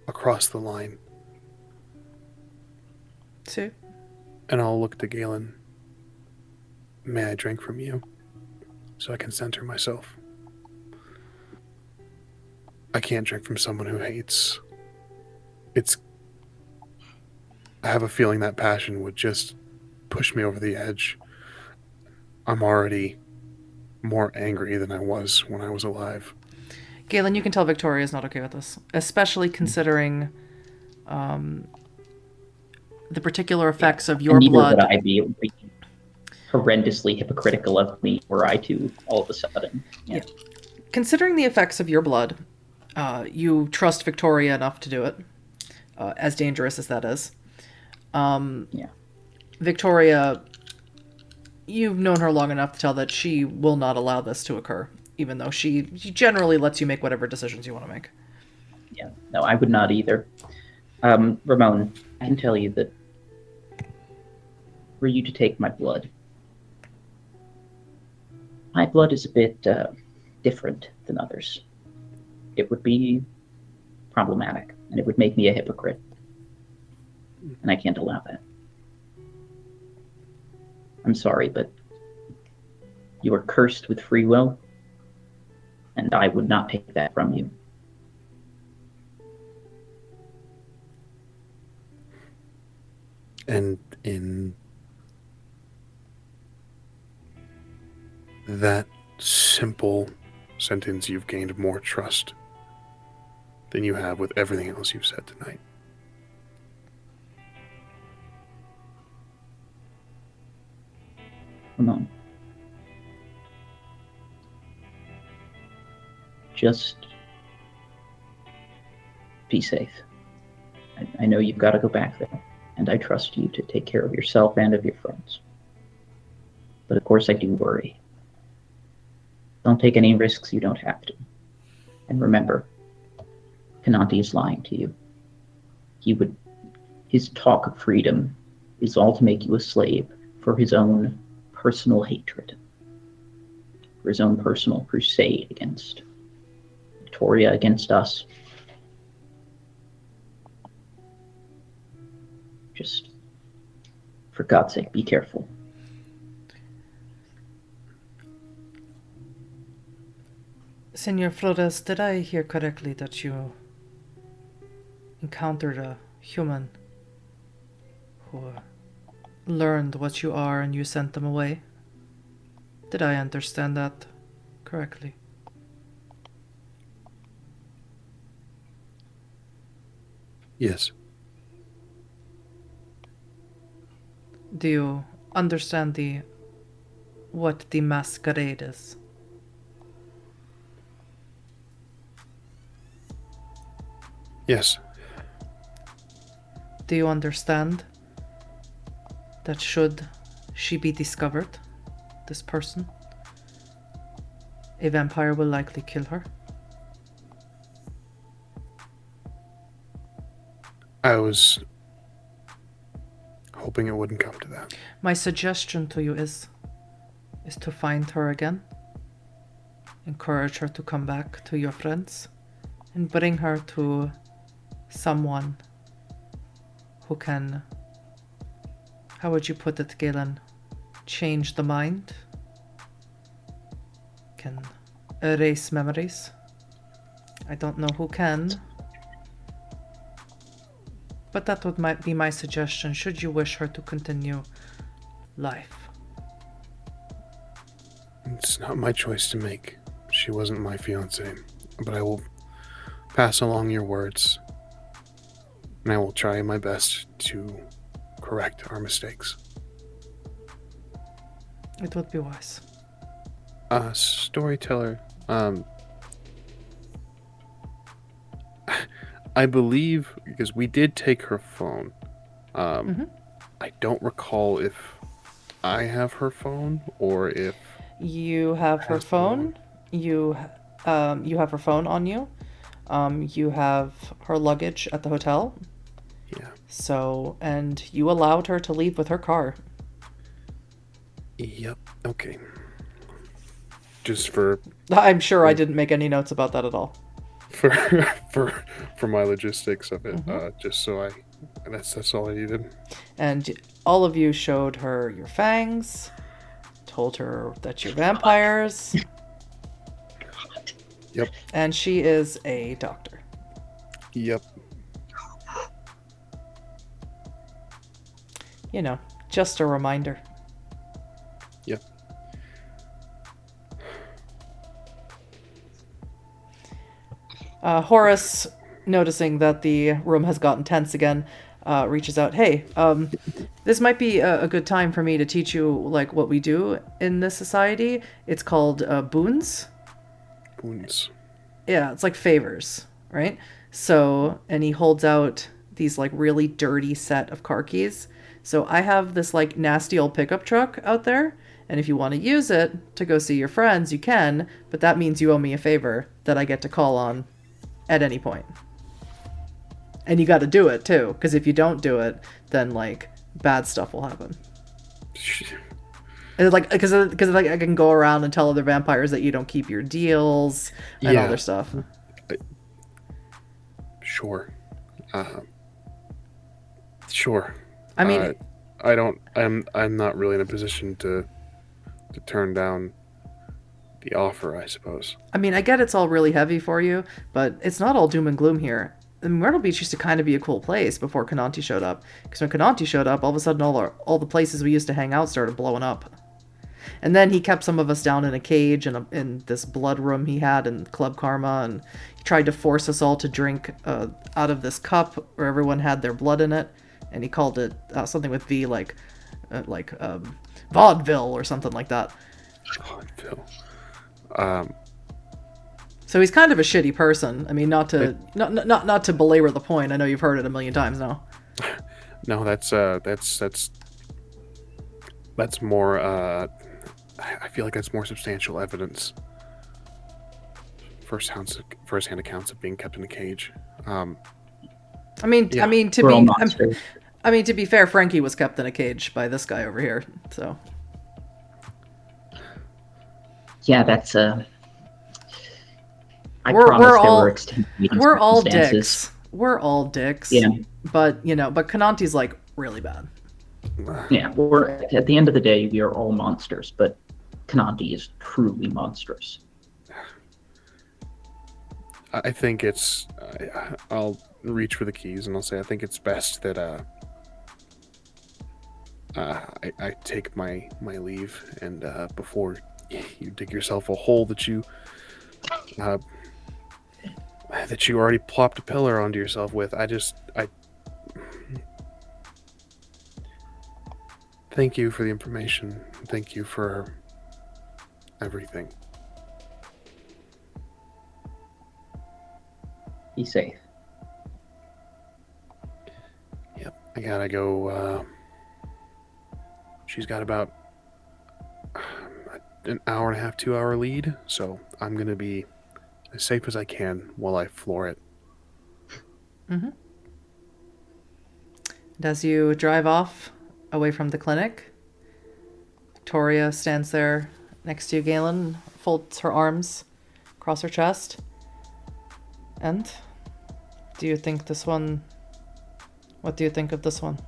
across the line. See? And I'll look to Galen. May I drink from you, so I can center myself? I can't drink from someone who hates. I have a feeling that passion would just push me over the edge. I'm already more angry than I was when I was alive. Galen, you can tell Victoria is not okay with this, especially considering the particular effects of your neither blood. would I be horrendously hypocritical of me were I to all of a sudden. Yeah. Considering the effects of your blood, you trust Victoria enough to do it, as dangerous as that is. Victoria, you've known her long enough to tell that she will not allow this to occur, even though she generally lets you make whatever decisions you want to make. Yeah, no, I would not either. Ramon, I can tell you that were you to take my blood is a bit different than others. It would be problematic, and it would make me a hypocrite. And I can't allow that. I'm sorry, but you are cursed with free will, and I would not take that from you. And in that simple sentence, you've gained more trust than you have with everything else you've said tonight. Ramon. Just be safe. I know you've got to go back there, and I trust you to take care of yourself and of your friends. But of course I do worry. Don't take any risks you don't have to. And remember, Kononti is lying to you. His talk of freedom is all to make you a slave for his own personal hatred, for his own personal crusade against Victoria, against us. Just, for God's sake, be careful. Senor Flores, did I hear correctly that you encountered a human who learned what you are and you sent them away? Did I understand that correctly? Yes. Do you understand what the masquerade is? Yes. Do you understand that should she be discovered, this person, a vampire will likely kill her? I was hoping it wouldn't come to that. My suggestion to you is, is to find her again, encourage her to come back to your friends, and bring her to someone who can, how would you put it, Galen, change the mind, can erase memories. I don't know who can, but that might be my suggestion should you wish her to continue life. It's not my choice to make. She wasn't my fiancée, but I will pass along your words, and I will try my best to correct our mistakes. It would be wise. Storyteller, I believe, because we did take her phone, I don't recall if I have her phone or if... You have her phone. You have her phone on you. You have her luggage at the hotel. Yeah. So, and you allowed her to leave with her car. Yep. Okay. Just for... I'm sure I didn't make any notes about that at all. For my logistics of it, just so that's all I needed. And all of you showed her your fangs, told her that you're vampires. Yep. And she is a doctor. Yep. You know, just a reminder. Yep. Horace, noticing that the room has gotten tense again, reaches out. Hey, this might be a good time for me to teach you like what we do in this society. It's called boons. Boons. Yeah, it's like favors, right? So, and he holds out these like really dirty set of car keys. So I have this like nasty old pickup truck out there, and if you want to use it to go see your friends, you can, but that means you owe me a favor that I get to call on at any point. And you got to do it too, because if you don't do it, then like bad stuff will happen. And like because like I can go around and tell other vampires that you don't keep your deals and other stuff. Sure. Sure. I mean, I'm not really in a position to turn down the offer, I suppose. I mean, I get it's all really heavy for you, but it's not all doom and gloom here. Myrtle Beach used to kind of be a cool place before Cananti showed up. Because when Cananti showed up, all of a sudden all the places we used to hang out started blowing up. And then he kept some of us down in a cage in this blood room he had in Club Karma, and he tried to force us all to drink out of this cup where everyone had their blood in it, and he called it something with V, like vaudeville or something like that. Vaudeville. So he's kind of a shitty person. I mean, not to belabor the point. I know you've heard it a million times now. No, that's more. I feel like that's more substantial evidence. First-hand accounts of being kept in a cage. To be fair, Frankie was kept in a cage by this guy over here. So. Yeah, that's we're all dicks. We're all dicks. Yeah. But Cananti's like really bad. Yeah, we're at the end of the day, we are all monsters, but Cananti is truly monstrous. I think I'll reach for the keys and I'll say I think it's best that I take my leave, and before you dig yourself a hole that you already plopped a pillar onto yourself with. I thank you for the information. Thank you for everything. Be safe. Yep, I gotta go. She's got about an hour and a half, 2 hour lead, so I'm gonna be as safe as I can while I floor it. Mm-hmm. And as you drive off away from the clinic, Victoria stands there next to you, Galen, folds her arms across her chest. And do you think this one... What do you think of this one?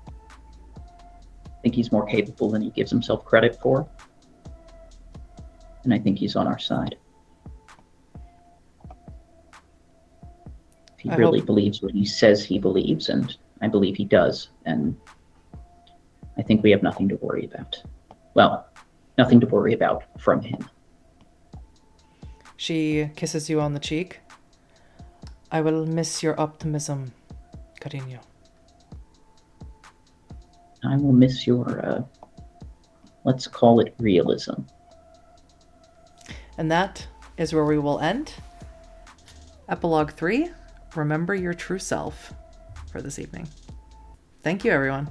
I think he's more capable than he gives himself credit for. And I think he's on our side. If he really believes what he says he believes, and I believe he does, and I think we have nothing to worry about. Well, nothing to worry about from him. She kisses you on the cheek. I will miss your optimism, cariño. I will miss your, let's call it realism. And that is where we will end. Epilogue 3, Remember Your True Self, for this evening. Thank you, everyone.